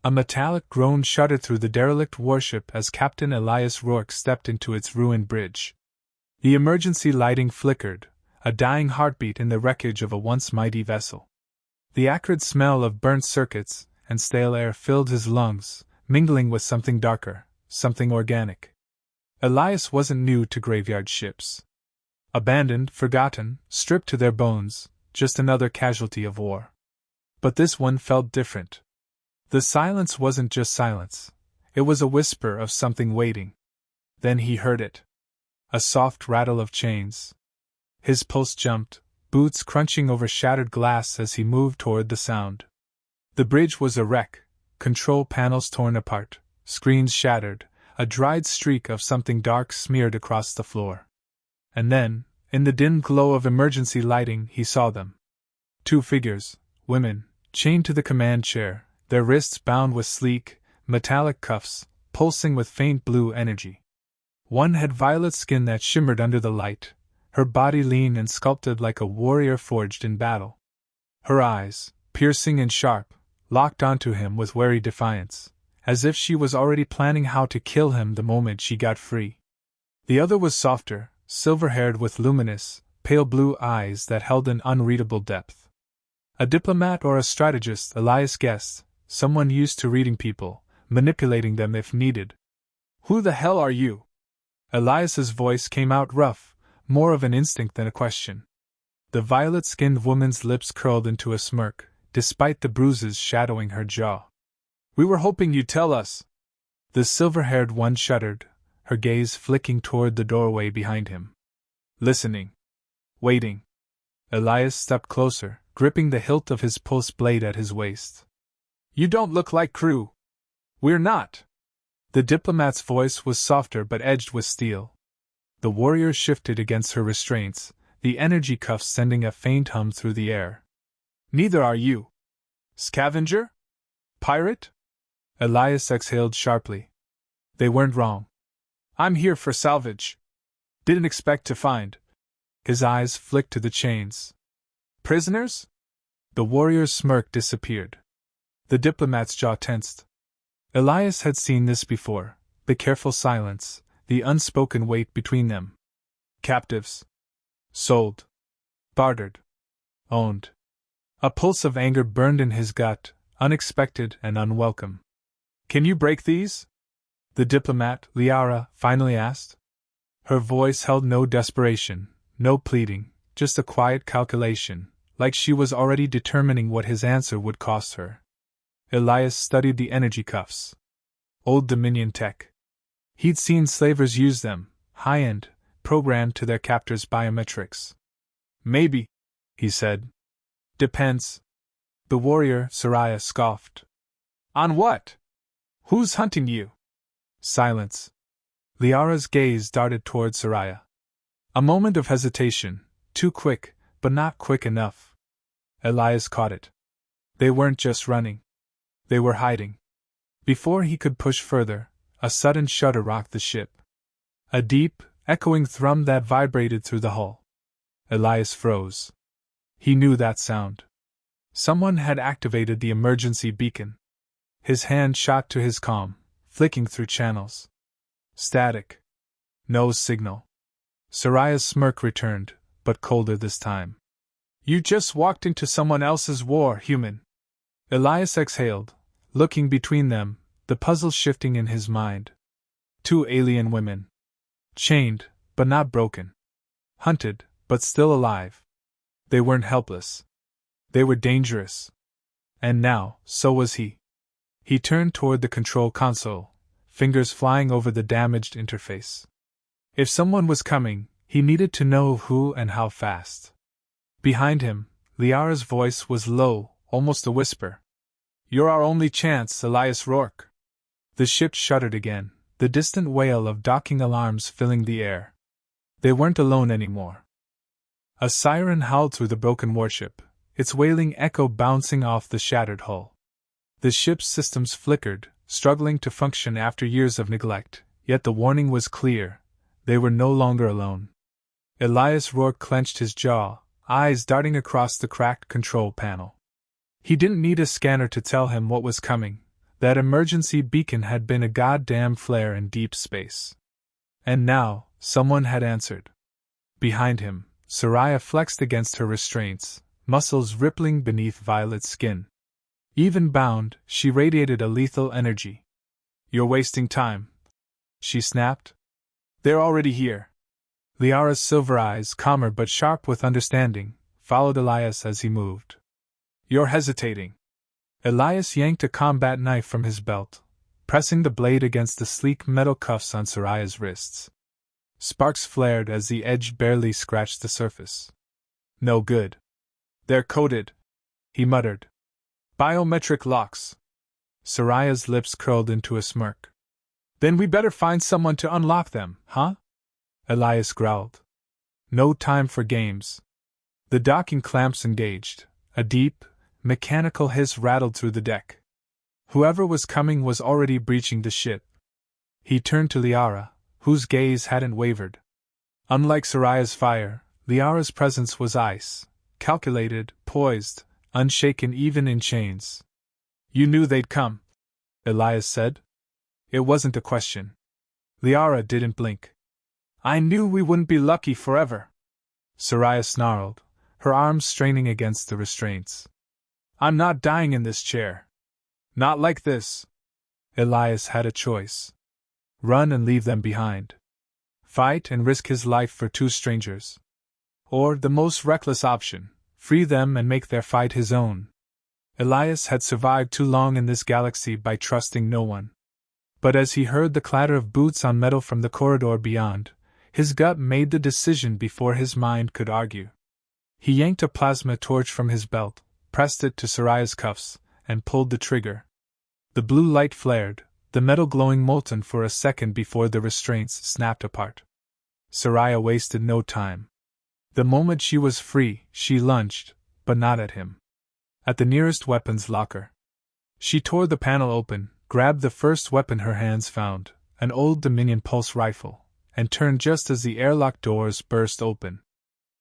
A metallic groan shuddered through the derelict warship as Captain Elias Rourke stepped into its ruined bridge. The emergency lighting flickered, a dying heartbeat in the wreckage of a once mighty vessel. The acrid smell of burnt circuits and stale air filled his lungs, mingling with something darker, something organic. Elias wasn't new to graveyard ships. Abandoned, forgotten, stripped to their bones, just another casualty of war. But this one felt different. The silence wasn't just silence, it was a whisper of something waiting. Then he heard it. A soft rattle of chains. His pulse jumped, boots crunching over shattered glass as he moved toward the sound. The bridge was a wreck, control panels torn apart, screens shattered, a dried streak of something dark smeared across the floor. And then, in the dim glow of emergency lighting, he saw them. Two figures, women, chained to the command chair, their wrists bound with sleek, metallic cuffs, pulsing with faint blue energy. One had violet skin that shimmered under the light, her body lean and sculpted like a warrior forged in battle. Her eyes, piercing and sharp, locked onto him with wary defiance, as if she was already planning how to kill him the moment she got free. The other was softer, silver-haired with luminous, pale blue eyes that held an unreadable depth. A diplomat or a strategist, Elias guessed, someone used to reading people, manipulating them if needed. "Who the hell are you?" Elias's voice came out rough, more of an instinct than a question. The violet-skinned woman's lips curled into a smirk, despite the bruises shadowing her jaw. "We were hoping you'd tell us." The silver-haired one shuddered, her gaze flicking toward the doorway behind him. "Listening. Waiting." Elias stepped closer, gripping the hilt of his pulse blade at his waist. "You don't look like crew." "We're not." The diplomat's voice was softer but edged with steel. The warrior shifted against her restraints, the energy cuffs sending a faint hum through the air. "Neither are you." "Scavenger? Pirate?" Elias exhaled sharply. They weren't wrong. "I'm here for salvage. Didn't expect to find." His eyes flicked to the chains. "Prisoners?" The warrior's smirk disappeared. The diplomat's jaw tensed. Elias had seen this before, the careful silence, the unspoken weight between them. Captives. Sold. Bartered. Owned. A pulse of anger burned in his gut, unexpected and unwelcome. "Can you break these?" the diplomat, Liara, finally asked. Her voice held no desperation, no pleading, just a quiet calculation, like she was already determining what his answer would cost her. Elias studied the energy cuffs. Old Dominion tech. He'd seen slavers use them, high-end, programmed to their captors' biometrics. "Maybe," he said. "Depends." The warrior, Soraya, scoffed. "On what? Who's hunting you?" Silence. Liara's gaze darted toward Soraya. A moment of hesitation, too quick, but not quick enough. Elias caught it. They weren't just running. They were hiding. Before he could push further, a sudden shudder rocked the ship. A deep, echoing thrum that vibrated through the hull. Elias froze. He knew that sound. Someone had activated the emergency beacon. His hand shot to his comm, flicking through channels. Static. No signal. Soraya's smirk returned, but colder this time. "You just walked into someone else's war, human." Elias exhaled, looking between them, the puzzle shifting in his mind. Two alien women. Chained, but not broken. Hunted, but still alive. They weren't helpless. They were dangerous. And now, so was he. He turned toward the control console, fingers flying over the damaged interface. If someone was coming, he needed to know who and how fast. Behind him, Liara's voice was low, almost a whisper. "You're our only chance, Elias Rourke." The ship shuddered again, the distant wail of docking alarms filling the air. They weren't alone anymore. A siren howled through the broken warship, its wailing echo bouncing off the shattered hull. The ship's systems flickered, struggling to function after years of neglect, yet the warning was clear. They were no longer alone. Elias Rourke clenched his jaw, eyes darting across the cracked control panel. He didn't need a scanner to tell him what was coming. That emergency beacon had been a goddamn flare in deep space. And now, someone had answered. Behind him, Soraya flexed against her restraints, muscles rippling beneath Violet's skin. Even bound, she radiated a lethal energy. "You're wasting time," she snapped. "They're already here." Liara's silver eyes, calmer but sharp with understanding, followed Elias as he moved. "You're hesitating." Elias yanked a combat knife from his belt, pressing the blade against the sleek metal cuffs on Soraya's wrists. Sparks flared as the edge barely scratched the surface. "No good. They're coated," he muttered. "Biometric locks." Soraya's lips curled into a smirk. "Then we better find someone to unlock them, huh?" Elias growled. "No time for games." The docking clamps engaged. A deep, mechanical hiss rattled through the deck. Whoever was coming was already breaching the ship. He turned to Liara, whose gaze hadn't wavered. Unlike Soraya's fire, Liara's presence was ice, calculated, poised, unshaken even in chains. "You knew they'd come," Elias said. It wasn't a question. Liara didn't blink. "I knew we wouldn't be lucky forever," Soraya snarled, her arms straining against the restraints. "I'm not dying in this chair. Not like this." Elias had a choice. Run and leave them behind. Fight and risk his life for two strangers. Or, the most reckless option, free them and make their fight his own. Elias had survived too long in this galaxy by trusting no one. But as he heard the clatter of boots on metal from the corridor beyond, his gut made the decision before his mind could argue. He yanked a plasma torch from his belt, pressed it to Soraya's cuffs, and pulled the trigger. The blue light flared, the metal glowing molten for a second before the restraints snapped apart. Soraya wasted no time. The moment she was free, she lunged, but not at him. At the nearest weapons locker. She tore the panel open, grabbed the first weapon her hands found, an old Dominion pulse rifle, and turned just as the airlock doors burst open.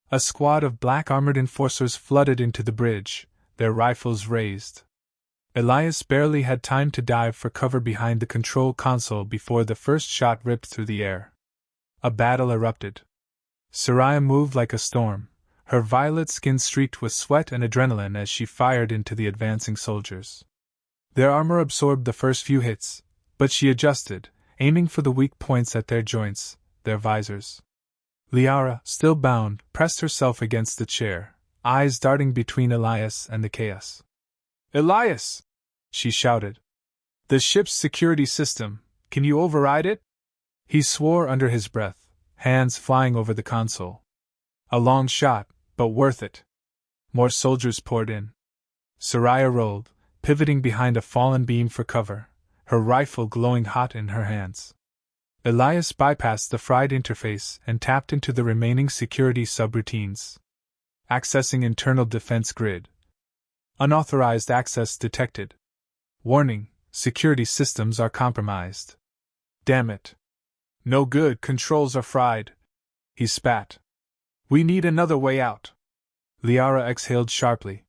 A squad of black-armored enforcers flooded into the bridge, their rifles raised. Elias barely had time to dive for cover behind the control console before the first shot ripped through the air. A battle erupted. Soraya moved like a storm, her violet skin streaked with sweat and adrenaline as she fired into the advancing soldiers. Their armor absorbed the first few hits, but she adjusted, aiming for the weak points at their joints, their visors. Liara, still bound, pressed herself against the chair, eyes darting between Elias and the chaos. "Elias!" she shouted. "The ship's security system, can you override it?" He swore under his breath, hands flying over the console. A long shot, but worth it. More soldiers poured in. Soraya rolled, pivoting behind a fallen beam for cover, her rifle glowing hot in her hands. Elias bypassed the fried interface and tapped into the remaining security subroutines. Accessing internal defense grid. Unauthorized access detected. Warning, security systems are compromised. Damn it. No good, controls are fried. He spat. "We need another way out." Liara exhaled sharply.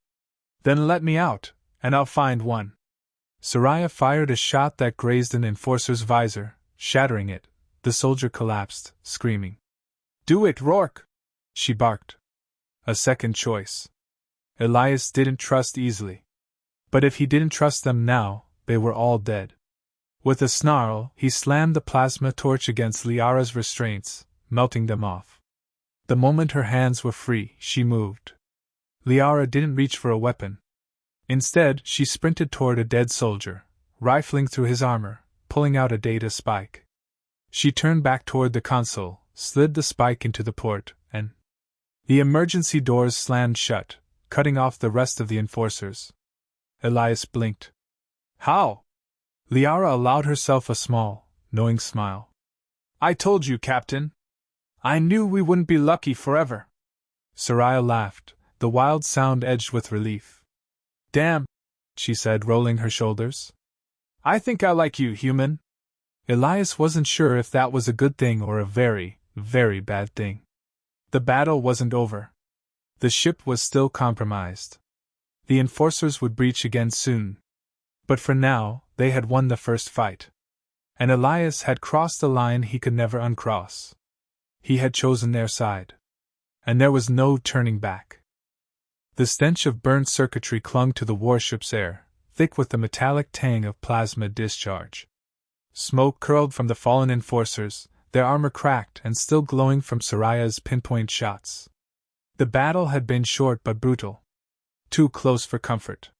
"Then let me out, and I'll find one." Soraya fired a shot that grazed an enforcer's visor, shattering it. The soldier collapsed, screaming. "Do it, Rourke!" she barked. A second choice. Elias didn't trust easily. But if he didn't trust them now, they were all dead. With a snarl, he slammed the plasma torch against Liara's restraints, melting them off. The moment her hands were free, she moved. Liara didn't reach for a weapon. Instead, she sprinted toward a dead soldier, rifling through his armor, pulling out a data spike. She turned back toward the console, slid the spike into the port, and the emergency doors slammed shut, cutting off the rest of the enforcers. Elias blinked. "How?" Liara allowed herself a small, knowing smile. "I told you, Captain. I knew we wouldn't be lucky forever." Soraya laughed, the wild sound edged with relief. "Damn," she said, rolling her shoulders. "I think I like you, human." Elias wasn't sure if that was a good thing or a very, very bad thing. The battle wasn't over. The ship was still compromised. The enforcers would breach again soon. But for now, they had won the first fight. And Elias had crossed a line he could never uncross. He had chosen their side. And there was no turning back. The stench of burnt circuitry clung to the warship's air, thick with the metallic tang of plasma discharge. Smoke curled from the fallen enforcers, their armor cracked and still glowing from Soraya's pinpoint shots. The battle had been short but brutal. Too close for comfort.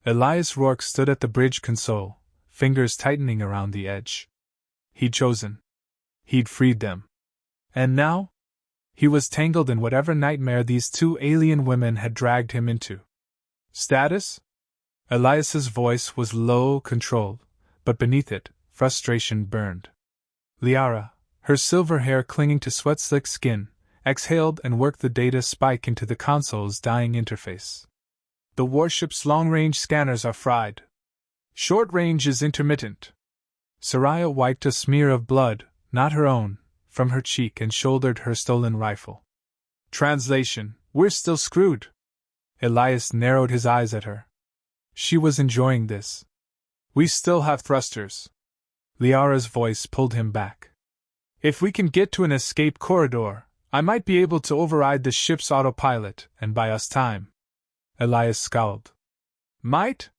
Elias Rourke stood at the bridge console, fingers tightening around the edge. He'd chosen. He'd freed them. And now? He was tangled in whatever nightmare these two alien women had dragged him into. Status? Elias's voice was low, controlled, but beneath it, frustration burned. Liara, her silver hair clinging to sweat-slick skin, exhaled and worked the data spike into the console's dying interface. The warship's long-range scanners are fried. Short-range is intermittent. Soraya wiped a smear of blood, not her own, from her cheek and shouldered her stolen rifle. Translation: we're still screwed. Elias narrowed his eyes at her. She was enjoying this. We still have thrusters. Liara's voice pulled him back. If we can get to an escape corridor, I might be able to override the ship's autopilot and buy us time. Elias scowled. Might?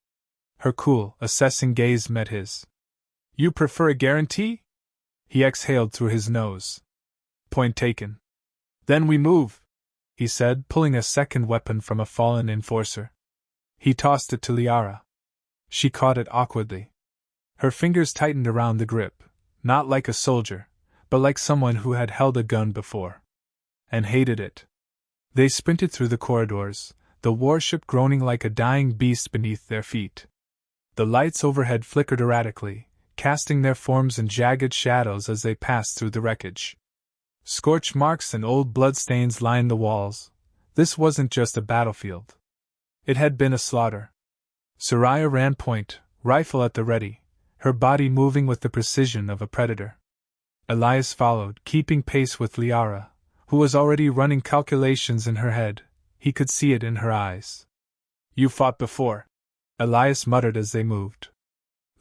Her cool, assessing gaze met his. You prefer a guarantee? He exhaled through his nose. Point taken. Then we move, he said, pulling a second weapon from a fallen enforcer. He tossed it to Liara. She caught it awkwardly. Her fingers tightened around the grip, not like a soldier, but like someone who had held a gun before. And hated it. They sprinted through the corridors, the warship groaning like a dying beast beneath their feet. The lights overhead flickered erratically, casting their forms in jagged shadows as they passed through the wreckage. Scorch marks and old bloodstains lined the walls. This wasn't just a battlefield. It had been a slaughter. Soraya ran point, rifle at the ready, her body moving with the precision of a predator. Elias followed, keeping pace with Liara, who was already running calculations in her head. He could see it in her eyes. You fought before, Elias muttered as they moved.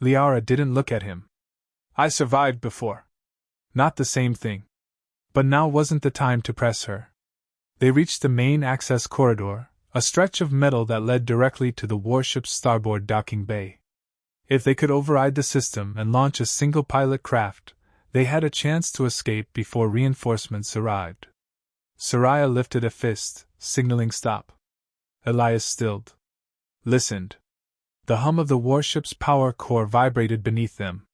Liara didn't look at him. I survived before. Not the same thing. But now wasn't the time to press her. They reached the main access corridor, a stretch of metal that led directly to the warship's starboard docking bay. If they could override the system and launch a single pilot craft, they had a chance to escape before reinforcements arrived. Soraya lifted a fist, signaling stop. Elias stilled. Listened. The hum of the warship's power core vibrated beneath them.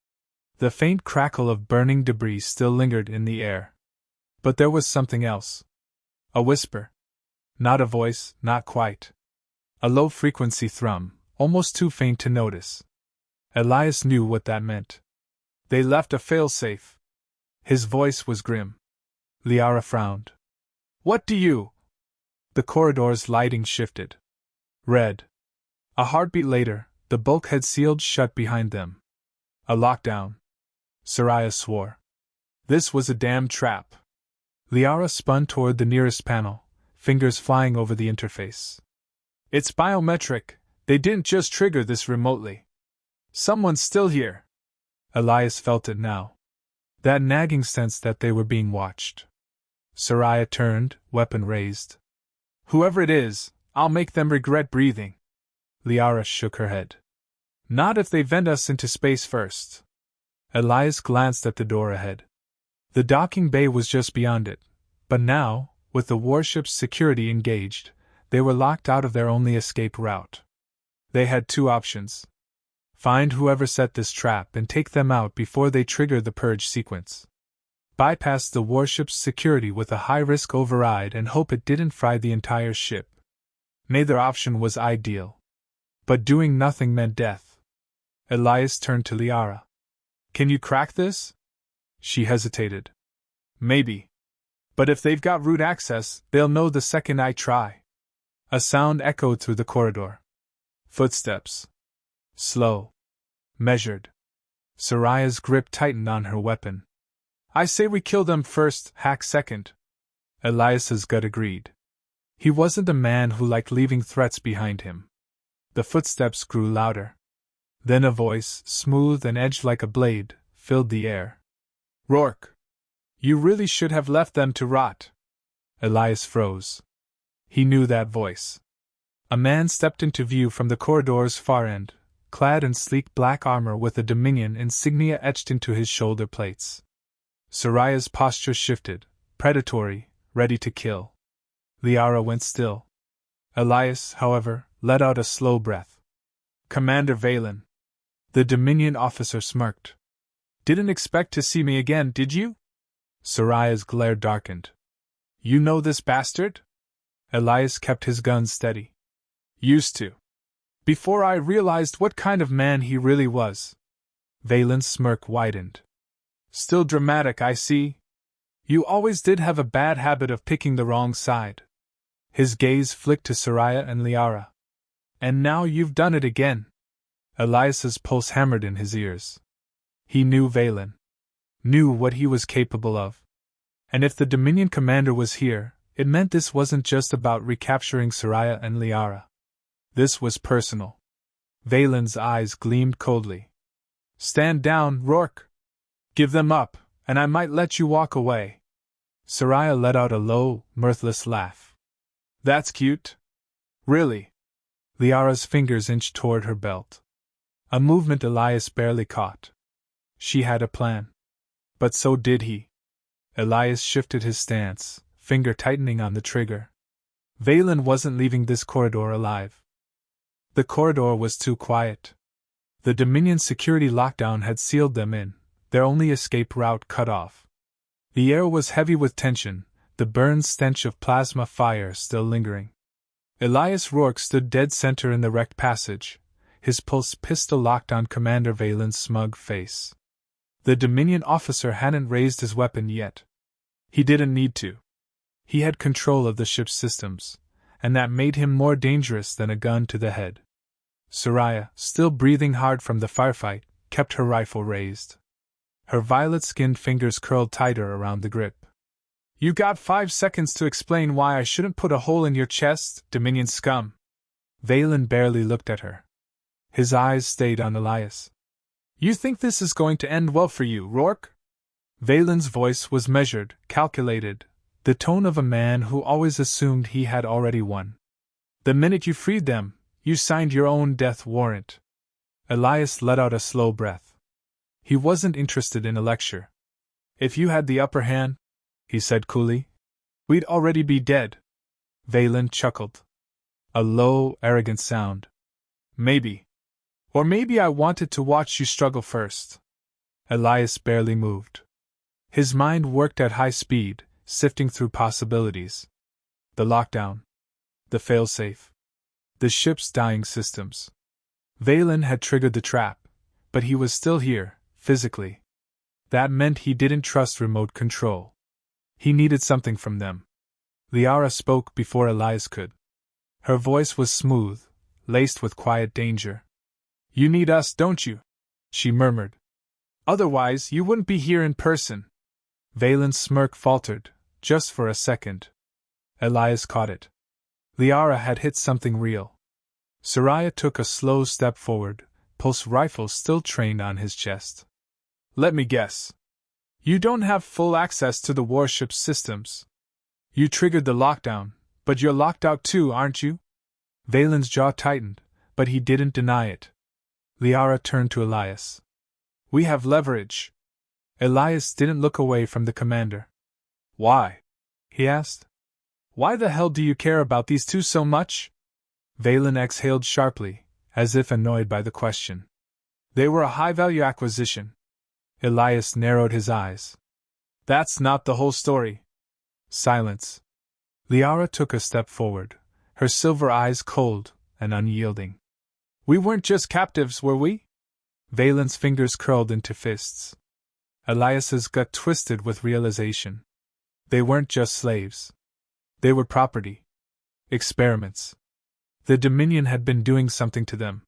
The faint crackle of burning debris still lingered in the air. But there was something else. A whisper. Not a voice, not quite. A low-frequency thrum, almost too faint to notice. Elias knew what that meant. They left a failsafe. His voice was grim. Liara frowned. What do you? The corridor's lighting shifted. Red. A heartbeat later, the bulkhead sealed shut behind them. A lockdown. Soraya swore. This was a damn trap. Liara spun toward the nearest panel, fingers flying over the interface. It's biometric. They didn't just trigger this remotely. Someone's still here. Elias felt it now. That nagging sense that they were being watched. Soraya turned, weapon raised. Whoever it is, I'll make them regret breathing. Liara shook her head. Not if they vent us into space first. Elias glanced at the door ahead. The docking bay was just beyond it, but now, with the warship's security engaged, they were locked out of their only escape route. They had two options. Find whoever set this trap and take them out before they trigger the purge sequence. Bypass the warship's security with a high-risk override and hope it didn't fry the entire ship. Neither option was ideal. But doing nothing meant death. Elias turned to Liara. Can you crack this? She hesitated. Maybe. But if they've got root access, they'll know the second I try. A sound echoed through the corridor. Footsteps. Slow. Measured. Soraya's grip tightened on her weapon. I say we kill them first, hack second. Elias's gut agreed. He wasn't a man who liked leaving threats behind him. The footsteps grew louder. Then a voice, smooth and edged like a blade, filled the air. Rourke! You really should have left them to rot. Elias froze. He knew that voice. A man stepped into view from the corridor's far end, clad in sleek black armor with a Dominion insignia etched into his shoulder plates. Soraya's posture shifted, predatory, ready to kill. Liara went still. Elias, however, let out a slow breath. Commander Valen. The Dominion officer smirked. Didn't expect to see me again, did you? Soraya's glare darkened. You know this bastard? Elias kept his gun steady. Used to. Before I realized what kind of man he really was. Valen's smirk widened. Still dramatic, I see. You always did have a bad habit of picking the wrong side. His gaze flicked to Soraya and Liara. And now you've done it again. Elias's pulse hammered in his ears. He knew Valen. Knew what he was capable of. And if the Dominion commander was here, it meant this wasn't just about recapturing Soraya and Liara. This was personal. Valen's eyes gleamed coldly. Stand down, Rourke. Give them up, and I might let you walk away. Soraya let out a low, mirthless laugh. That's cute. Really? Liara's fingers inched toward her belt. A movement Elias barely caught. She had a plan. But so did he. Elias shifted his stance, finger tightening on the trigger. Valen wasn't leaving this corridor alive. The corridor was too quiet. The Dominion security lockdown had sealed them in, their only escape route cut off. The air was heavy with tension, the burned stench of plasma fire still lingering. Elias Rourke stood dead center in the wrecked passage, his pulse pistol locked on Commander Valen's smug face. The Dominion officer hadn't raised his weapon yet. He didn't need to. He had control of the ship's systems, and that made him more dangerous than a gun to the head. Soraya, still breathing hard from the firefight, kept her rifle raised. Her violet-skinned fingers curled tighter around the grip. You got 5 seconds to explain why I shouldn't put a hole in your chest, Dominion scum. Valen barely looked at her. His eyes stayed on Elias. You think this is going to end well for you, Rourke? Valen's voice was measured, calculated, the tone of a man who always assumed he had already won. The minute you freed them, you signed your own death warrant. Elias let out a slow breath. He wasn't interested in a lecture. If you had the upper hand, he said coolly, we'd already be dead. Valen chuckled. A low, arrogant sound. Maybe. Or maybe I wanted to watch you struggle first. Elias barely moved. His mind worked at high speed, sifting through possibilities. The lockdown. The failsafe. The ship's dying systems. Valen had triggered the trap, but he was still here, physically. That meant he didn't trust remote control. He needed something from them. Liara spoke before Elias could. Her voice was smooth, laced with quiet danger. You need us, don't you? She murmured. Otherwise, you wouldn't be here in person. Valen's smirk faltered, just for a second. Elias caught it. Liara had hit something real. Soraya took a slow step forward, pulse rifle still trained on his chest. Let me guess. You don't have full access to the warship's systems. You triggered the lockdown, but you're locked out too, aren't you? Valen's jaw tightened, but he didn't deny it. Liara turned to Elias. We have leverage. Elias didn't look away from the commander. Why? He asked. Why the hell do you care about these two so much? Valen exhaled sharply, as if annoyed by the question. They were a high-value acquisition. Elias narrowed his eyes. That's not the whole story. Silence. Liara took a step forward, her silver eyes cold and unyielding. We weren't just captives, were we? Valen's fingers curled into fists. Elias's gut twisted with realization. They weren't just slaves. They were property. Experiments. The Dominion had been doing something to them.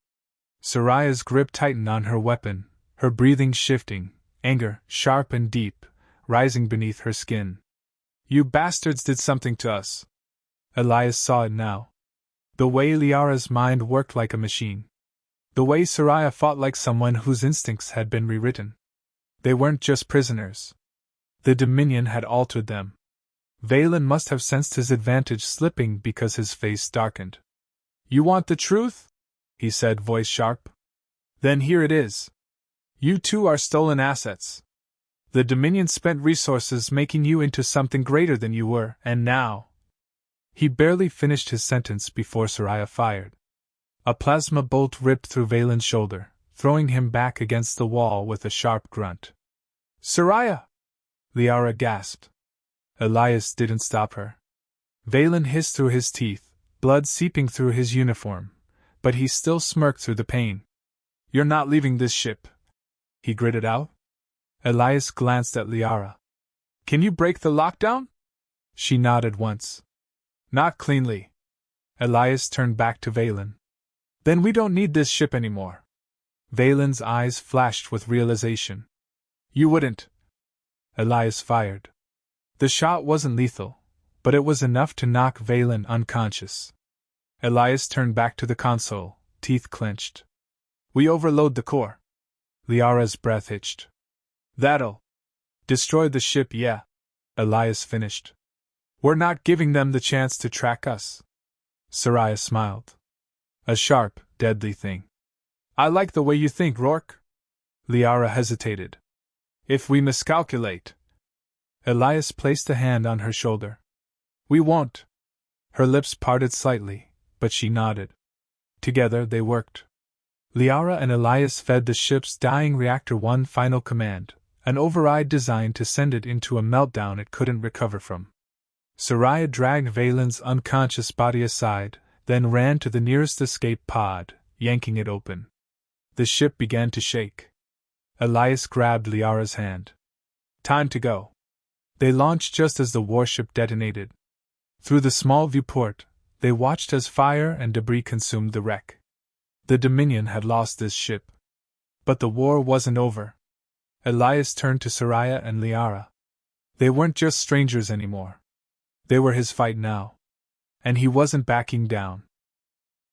Soraya's grip tightened on her weapon, her breathing shifting, anger, sharp and deep, rising beneath her skin. You bastards did something to us. Elias saw it now. The way Liara's mind worked like a machine. The way Soraya fought like someone whose instincts had been rewritten. They weren't just prisoners. The Dominion had altered them. Valen must have sensed his advantage slipping because his face darkened. You want the truth? He said, voice sharp. Then here it is. You two are stolen assets. The Dominion spent resources making you into something greater than you were, and now. He barely finished his sentence before Soraya fired. A plasma bolt ripped through Valen's shoulder, throwing him back against the wall with a sharp grunt. Soraya! Liara gasped. Elias didn't stop her. Valen hissed through his teeth, blood seeping through his uniform, but he still smirked through the pain. You're not leaving this ship, he gritted out. Elias glanced at Liara. Can you break the lockdown? She nodded once. Not cleanly. Elias turned back to Valen. Then we don't need this ship anymore. Valen's eyes flashed with realization. You wouldn't. Elias fired. The shot wasn't lethal, but it was enough to knock Valen unconscious. Elias turned back to the console, teeth clenched. We overload the core. Liara's breath hitched. That'll destroy the ship, yeah, Elias finished. We're not giving them the chance to track us. Soraya smiled. A sharp, deadly thing. I like the way you think, Rourke. Liara hesitated. If we miscalculate. Elias placed a hand on her shoulder. We won't. Her lips parted slightly, but she nodded. Together they worked. Liara and Elias fed the ship's dying reactor one final command, an override designed to send it into a meltdown it couldn't recover from. Soraya dragged Valen's unconscious body aside, then ran to the nearest escape pod, yanking it open. The ship began to shake. Elias grabbed Liara's hand. Time to go. They launched just as the warship detonated. Through the small viewport, they watched as fire and debris consumed the wreck. The Dominion had lost this ship. But the war wasn't over. Elias turned to Soraya and Liara. They weren't just strangers anymore. They were his fight now. And he wasn't backing down.